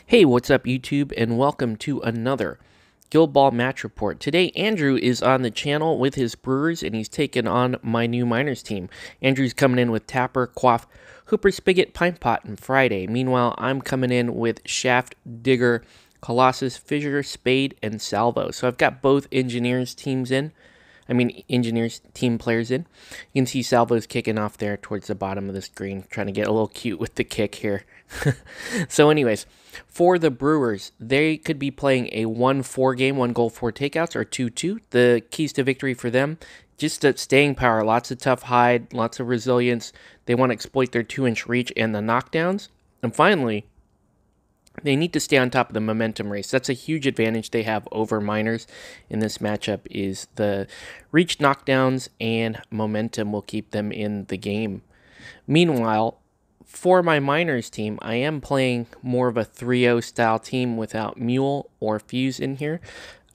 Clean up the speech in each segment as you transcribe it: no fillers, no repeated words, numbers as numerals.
Hey, what's up YouTube, and welcome to another Guild Ball match report. Today, Andrew is on the channel with his Brewers, and he's taking on my new Miners team. Andrew's coming in with Tapper, Quaff, Hooper, Spigot, Pine Pot, and Friday. Meanwhile, I'm coming in with Shaft, Digger, Colossus, Fissure, Spade, and Salvo. So I've got both Engineers teams in. Engineers team players in. You can see Salvo's kicking off there towards the bottom of the screen, trying to get a little cute with the kick here. So anyways, for the Brewers, they could be playing a 1-4 game, 1 goal, 4 takeouts, or 2-2. The keys to victory for them, just that staying power, lots of tough hide, lots of resilience. They want to exploit their 2-inch reach and the knockdowns. And finally, they need to stay on top of the momentum race. That's a huge advantage they have over Miners in this matchup, is the reach, knockdowns, and momentum will keep them in the game. Meanwhile, for my Miners team, I am playing more of a 3-0 style team without Mule or Fuse in here.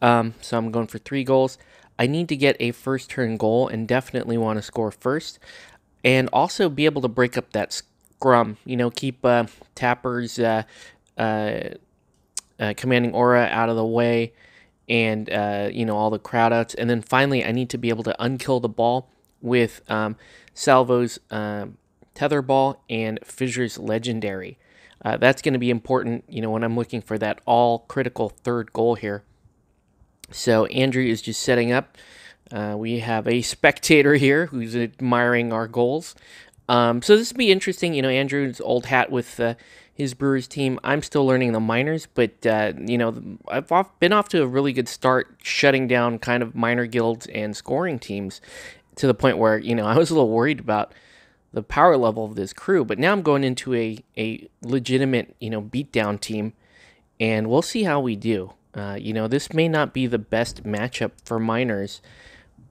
So I'm going for 3 goals. I need to get a first turn goal and definitely want to score first. And also be able to break up that scrum. You know, keep Tapper's commanding aura out of the way, and you know, all the crowd outs. And then finally, I need to be able to unkill the ball with Salvo's tether ball and Fissure's legendary. That's going to be important, you know, when I'm looking for that all critical third goal here. So Andrew is just setting up. We have a spectator here who's admiring our goals. So this will be interesting. You know, Andrew's old hat with his Brewers team. I'm still learning the Miners, but you know, I've been off to a really good start, shutting down kind of minor guilds and scoring teams, to the point where, you know, I was a little worried about the power level of this crew. But now I'm going into a legitimate, you know, beatdown team, and we'll see how we do. You know, this may not be the best matchup for Miners,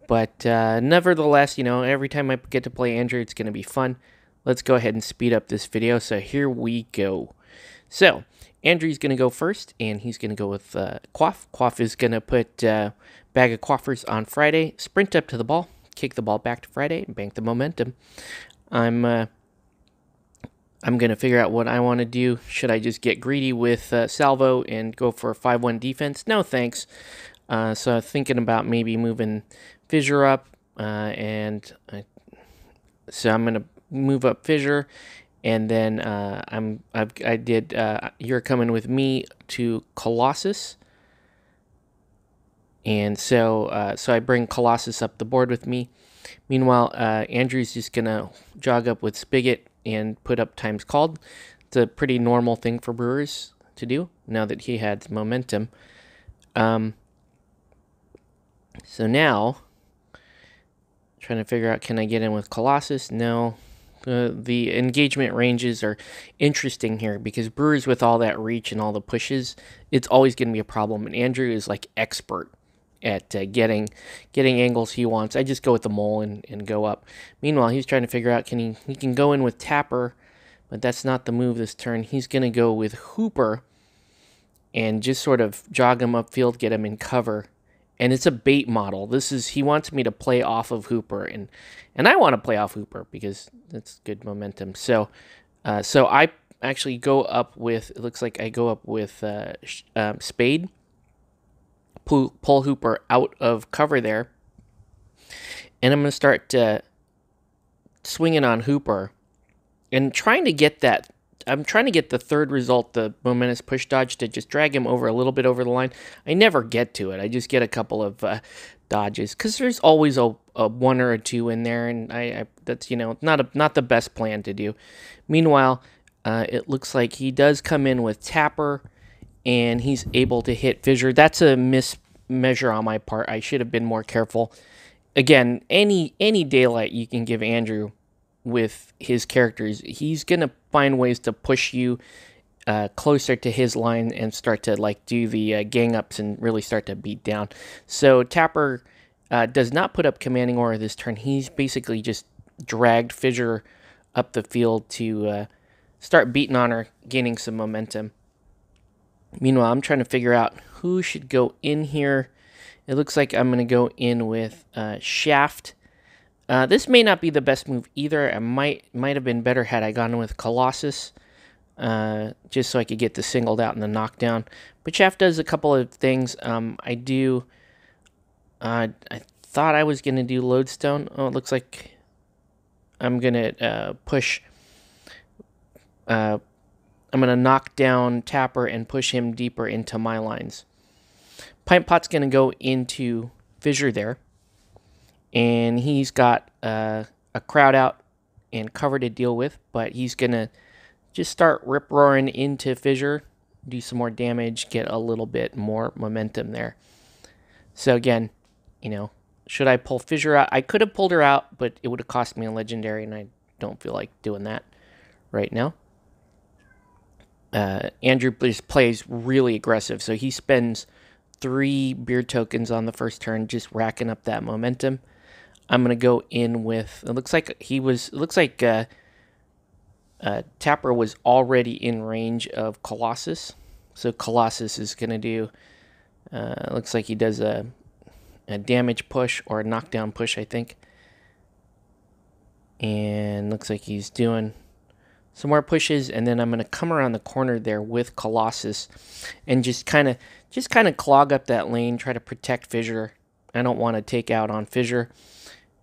but nevertheless, you know, every time I get to play Andrew, it's going to be fun. Let's go ahead and speed up this video. So here we go. So Andrew's going to go first, and he's going to go with Quaff. Quaff is going to put Bag of Quaffers on Friday, sprint up to the ball, kick the ball back to Friday, and bank the momentum. I'm going to figure out what I want to do. Should I just get greedy with Salvo and go for a 5-1 defense? No, thanks. So I'm thinking about maybe moving Fissure up, so I'm going to move up Fissure, and then you're coming with me to Colossus, and so I bring Colossus up the board with me. Meanwhile, Andrew's just gonna jog up with Spigot and put up Times Called. It's a pretty normal thing for Brewers to do now that he had momentum. So now, trying to figure out, can I get in with Colossus? No. The engagement ranges are interesting here, because Brewers, with all that reach and all the pushes, it's always going to be a problem. And Andrew is like expert at getting angles he wants. I just go with the mole and go up. Meanwhile, he's trying to figure out, he can go in with Tapper, but that's not the move this turn. He's going to go with Hooper and just sort of jog him upfield, get him in cover. And it's a bait model. He wants me to play off of Hooper, and I want to play off Hooper because that's good momentum. So I actually go up with, it looks like I go up with Spade, pull Hooper out of cover there, and I'm going to start swinging on Hooper and trying to get that. I'm trying to get the third result, the momentous push dodge, to just drag him over a little bit over the line. I never get to it. I just get a couple of dodges, because there's always a 1 or a 2 in there, and that's, you know, not the best plan to do. Meanwhile, it looks like he does come in with Tapper, and he's able to hit Fissure. That's a mismeasure on my part. I should have been more careful. Again, any daylight you can give Andrew with his characters, he's going to find ways to push you closer to his line and start to like do the gang ups and really start to beat down. So Tapper does not put up commanding aura this turn. He's basically just dragged Fissure up the field to start beating on her, gaining some momentum. Meanwhile, I'm trying to figure out who should go in here. It looks like I'm going to go in with Shaft. This may not be the best move either. It might have been better had I gone with Colossus. just so I could get the singled out and the knockdown. But Shaft does a couple of things. I thought I was going to do Lodestone. Oh, it looks like I'm going to push. I'm going to knock down Tapper and push him deeper into my lines. Pint Pot's going to go into Fissure there. And he's got a crowd out and cover to deal with. But he's going to just start rip-roaring into Fissure. Do some more damage. Get a little bit more momentum there. So again, you know, should I pull Fissure out? I could have pulled her out, but it would have cost me a legendary, and I don't feel like doing that right now. Andrew just plays really aggressive, so he spends 3 beer tokens on the first turn, just racking up that momentum. I'm gonna go in with. It looks like Tapper was already in range of Colossus, so Colossus is gonna do. Looks like he does a damage push or a knockdown push, I think. And looks like he's doing some more pushes, and then I'm going to come around the corner there with Colossus and just kind of clog up that lane, try to protect Fissure. I don't want to take out on Fissure.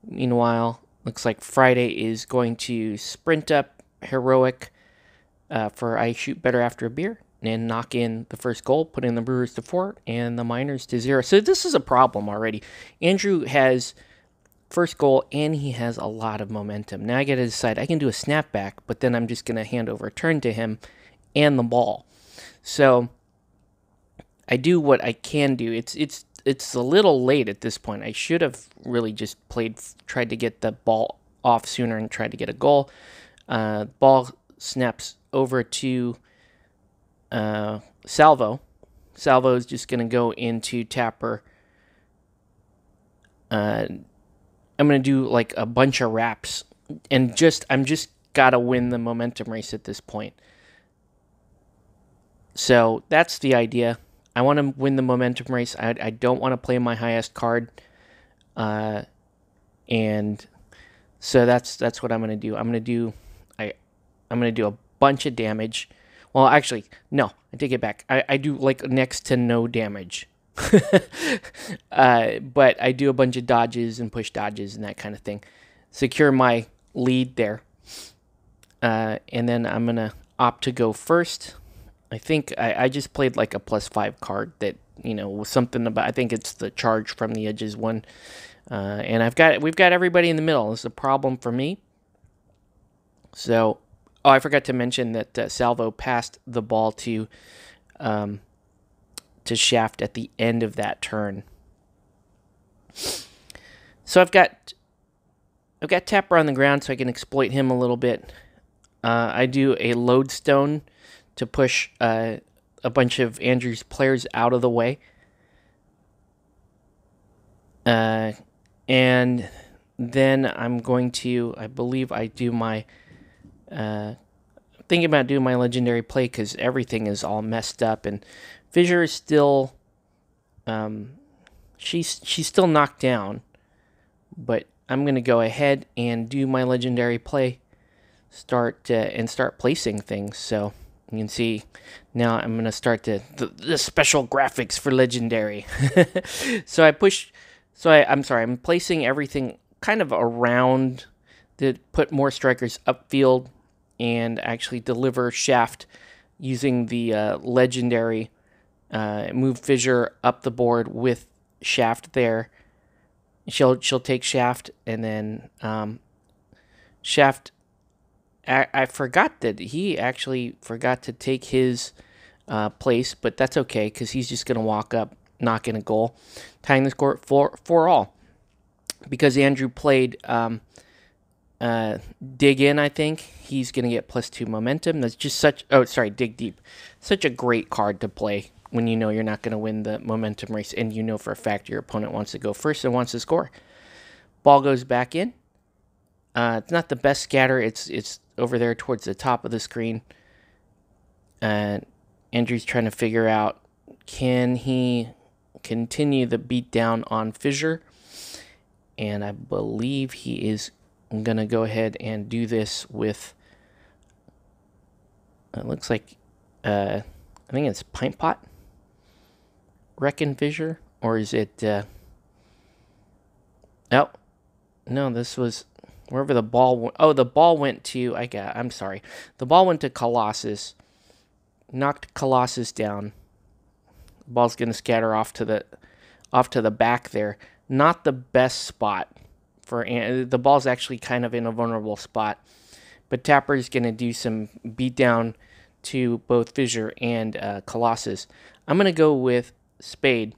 Meanwhile, looks like Friday is going to sprint up Heroic for I Shoot Better After a Beer and knock in the first goal, putting the Brewers to 4 and the Miners to 0. So this is a problem already. Andrew has first goal, and he has a lot of momentum. Now I got to decide. I can do a snapback, but then I'm just going to hand over a turn to him and the ball. So I do what I can do. It's a little late at this point. I should have really just tried to get the ball off sooner and tried to get a goal. Ball snaps over to Salvo. Salvo is just going to go into Tapper. I'm going to do like a bunch of wraps, and I'm just got to win the momentum race at this point. So that's the idea. I want to win the momentum race. I don't want to play my highest card. And so that's what I'm going to do. I'm going to do a bunch of damage. Well, actually, no, I take it back. I do like next to no damage. But I do a bunch of dodges and push dodges and that kind of thing. Secure my lead there. And then I'm going to opt to go first. I think I just played like a +5 card that, was something about, I think it's the Charge from the Edges one. And we've got everybody in the middle. This is a problem for me. So, I forgot to mention that Salvo passed the ball to Shaft at the end of that turn. So I've got Tapper on the ground, so I can exploit him a little bit. I do a Lodestone to push a bunch of Andrew's players out of the way. And then I'm going to, I believe I do my, thinking about doing my legendary play because everything is all messed up, and Fissure is still, she's still knocked down, but I'm going to go ahead and do my legendary play, start placing things. So you can see now I'm going to start the special graphics for legendary. So I'm placing everything kind of around to put more strikers upfield and actually deliver Shaft using the legendary. Move Fissure up the board with Shaft there. She'll take Shaft, and then Shaft. I forgot that he actually forgot to take his place, but that's okay because he's just gonna walk up, knock in a goal, tying the score for all. Because Andrew played Dig In, I think he's gonna get +2 momentum. That's just Dig Deep, such a great card to play when you know you're not going to win the momentum race, and you know for a fact your opponent wants to go first and wants to score. Ball goes back in. It's not the best scatter. It's over there towards the top of the screen. Andrew's trying to figure out, can he continue the beat down on Fissure? And I believe he is going to go ahead and do this with It looks like, I think it's Pint Pot. Reckon Fissure? Or is it, oh, no, this was wherever the ball went. Oh, the ball went to, I'm sorry. The ball went to Colossus. Knocked Colossus down. The ball's going to scatter off to the back there. Not the best spot for the ball's actually kind of in a vulnerable spot. But Tapper's going to do some beatdown to both Fissure and Colossus. I'm going to go with Spade.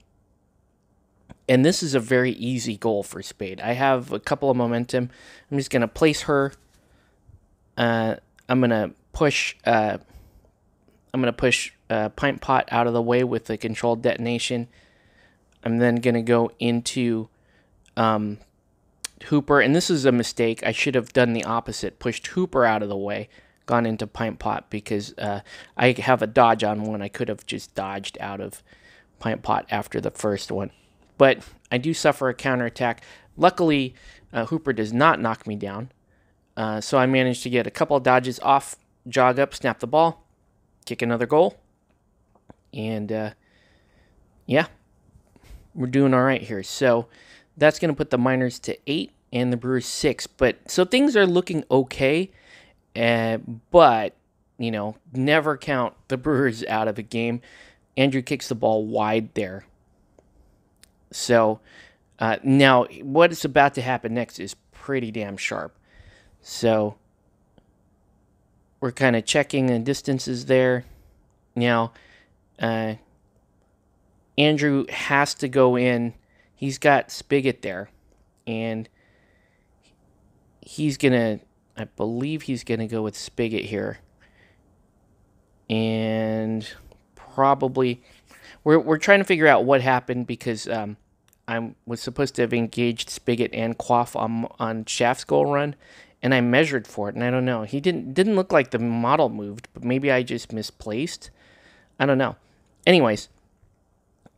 And this is a very easy goal for Spade. I have a couple of momentum. I'm just going to place her. I'm going to push Pint Pot out of the way with the controlled detonation. I'm then going to go into Hooper. And this is a mistake. I should have done the opposite. Pushed Hooper out of the way. Gone into Pint Pot because I have a dodge on one. I could have just dodged out of Pint Pot after the first one. But I do suffer a counterattack. Luckily, Hooper does not knock me down. So I managed to get a couple of dodges off, jog up, snap the ball, kick another goal. And, yeah, we're doing all right here. So that's going to put the Miners to 8 and the Brewers 6. So things are looking okay. But, you know, never count the Brewers out of a game. Andrew kicks the ball wide there. So now what is about to happen next is pretty damn sharp. So we're kind of checking the distances there. Now Andrew has to go in. He's got Spigot there. And he's going to, I believe he's going to go with Spigot here. And probably we're trying to figure out what happened because I was supposed to have engaged Spigot and Quaff on Shaft's goal run, and I measured for it, and I don't know. He didn't look like the model moved, but maybe I just misplaced. I don't know. Anyways,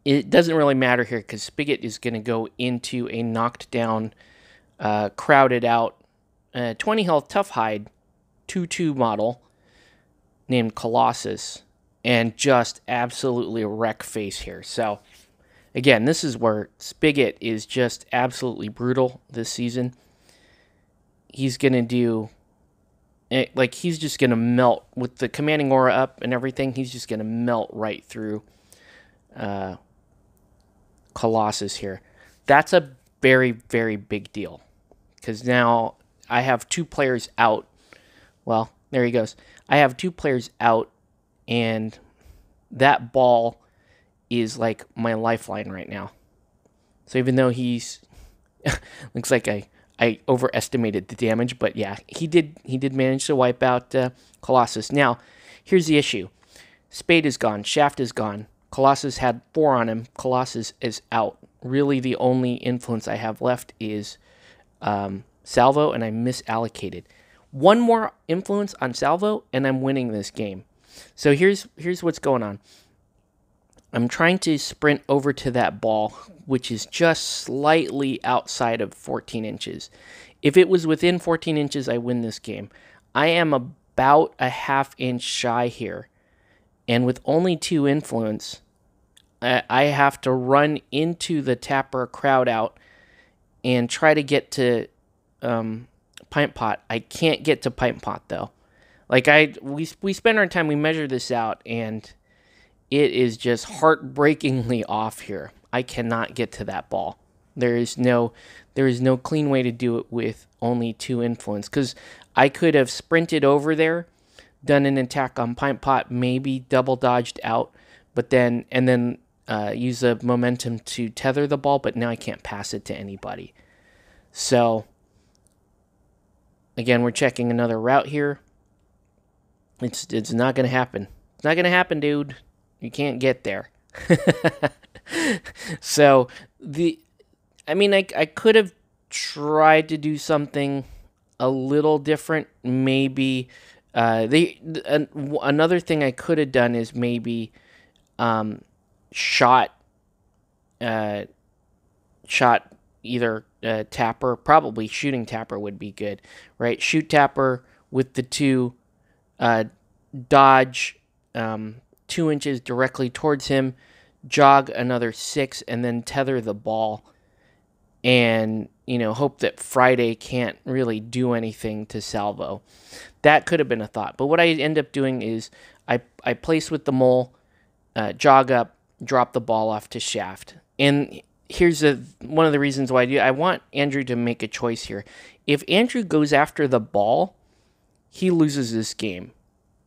it doesn't really matter here because Spigot is going to go into a knocked down, crowded out, 20 health tough hide 2-2 model named Colossus. And just absolutely wreck face here. So, again, this is where Spigot is just absolutely brutal this season. He's going to do, like, he's just going to melt. With the commanding aura up and everything, he's just going to melt right through Colossus here. That's a very, very big deal. Because now I have 2 players out. Well, there he goes. I have 2 players out. And that ball is like my lifeline right now. So even though he's looks like I overestimated the damage, but yeah, he did manage to wipe out Colossus. Now, here's the issue. Spade is gone, Shaft is gone. Colossus had 4 on him. Colossus is out. Really the only influence I have left is Salvo, and I misallocated. One more influence on Salvo and I'm winning this game. So here's what's going on. I'm trying to sprint over to that ball, which is just slightly outside of 14 inches. If it was within 14 inches, I win this game. I am about a half inch shy here. And with only 2 influence, I have to run into the Tapper crowd out and try to get to Pint Pot. I can't get to Pint Pot, though. Like, we spend our time, we measure this out, and it is just heartbreakingly off here. I cannot get to that ball. There is no clean way to do it with only 2 influence. Because I could have sprinted over there, done an attack on Pint Pot, maybe double dodged out, but then use the momentum to tether the ball, but now I can't pass it to anybody. So, again, we're checking another route here. It's not going to happen. It's not going to happen, dude. You can't get there. So, I could have tried to do something a little different. Maybe, another thing I could have done is maybe shot either Tapper, probably shooting Tapper would be good, right? Shoot Tapper with the 2 dodge 2 inches directly towards him, jog another 6, and then tether the ball and, hope that Friday can't really do anything to Salvo. That could have been a thought. But what I end up doing is I place with the mole, jog up, drop the ball off to shaft. And here's one of the reasons why I want Andrew to make a choice here. If Andrew goes after the ball, he loses this game.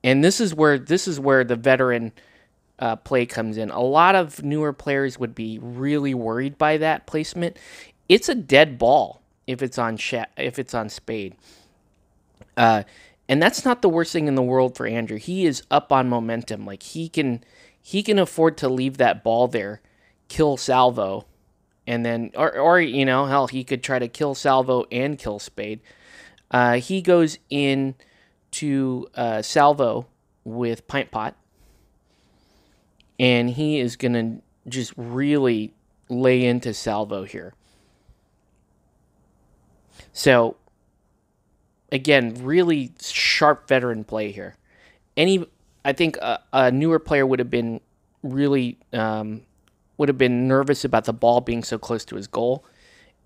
And this is where the veteran play comes in. A lot of newer players would be really worried by that placement. It's a dead ball if it's on spade. And that's not the worst thing in the world for Andrew. He is up on momentum. Like he can afford to leave that ball there, kill Salvo, and then or hell, he could try to kill Salvo and kill spade. He goes in to Salvo with pint pot, and he is gonna just really lay into Salvo here. So again, really sharp veteran play here. I think a newer player would have been really nervous about the ball being so close to his goal,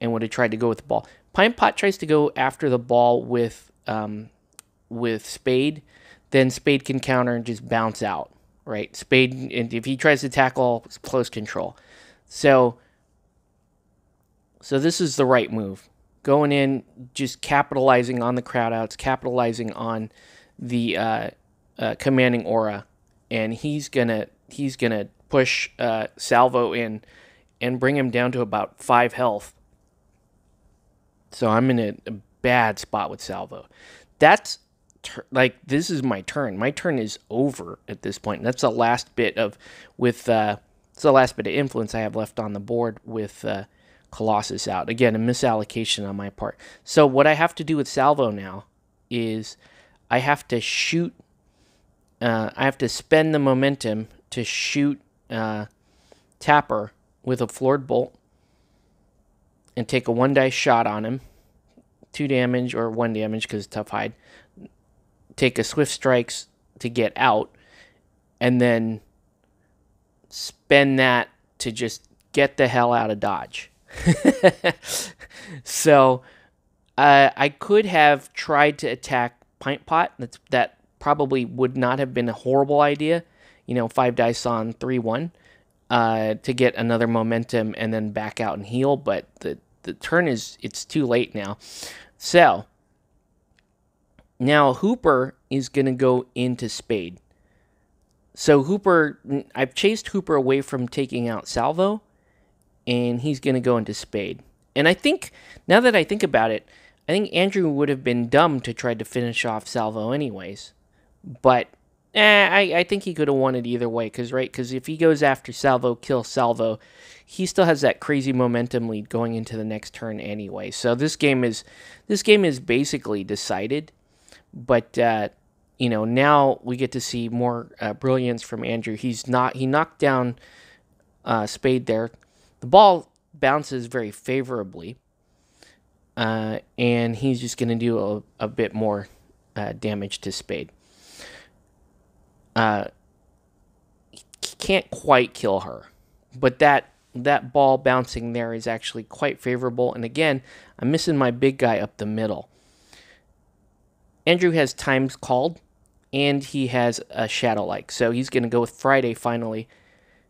and would have tried to go with the ball. Pine Pot tries to go after the ball with Spade, then Spade can counter and just bounce out, right? Spade, and if he tries to tackle, it's close control. So this is the right move. Going in, just capitalizing on the crowd outs, capitalizing on the commanding aura, and he's gonna push Salvo in and bring him down to about 5 health. So I'm in a bad spot with Salvo. That's this is my turn. My turn is over at this point. That's the last bit of influence I have left on the board with Colossus out. Again, a misallocation on my part. So what I have to do with Salvo now is I have to shoot. I have to spend the momentum to shoot Tapper with a floored bolt and take a 1-dice shot on him. 2 damage or 1 damage because tough hide. Take a swift strikes to get out, and then spend that to just get the hell out of Dodge. So I could have tried to attack Pint Pot. That probably would not have been a horrible idea. 5 dice on 3-1 to get another momentum and then back out and heal. But the turn it's too late now. So now Hooper is going to go into Spade. So I've chased Hooper away from taking out Salvo, and he's going to go into Spade. And I think, now that I think about it, I think Andrew would have been dumb to try to finish off Salvo anyways. But I think he could have won it either way, because if he goes after Salvo, kills Salvo, he still has that crazy momentum lead going into the next turn anyway. So this game is basically decided. But now we get to see more brilliance from Andrew. He knocked down Spade there. The ball bounces very favorably, and he's just going to do a bit more damage to Spade. He can't quite kill her, but that ball bouncing there is actually quite favorable. And again, I'm missing my big guy up the middle. Andrew has times called, and he has a Shadow-like. So he's going to go with Friday finally.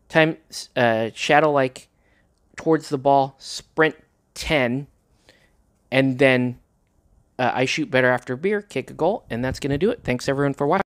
Shadow-like towards the ball, sprint 10, and then I shoot better after beer, kick a goal, and that's going to do it. Thanks, everyone, for watching.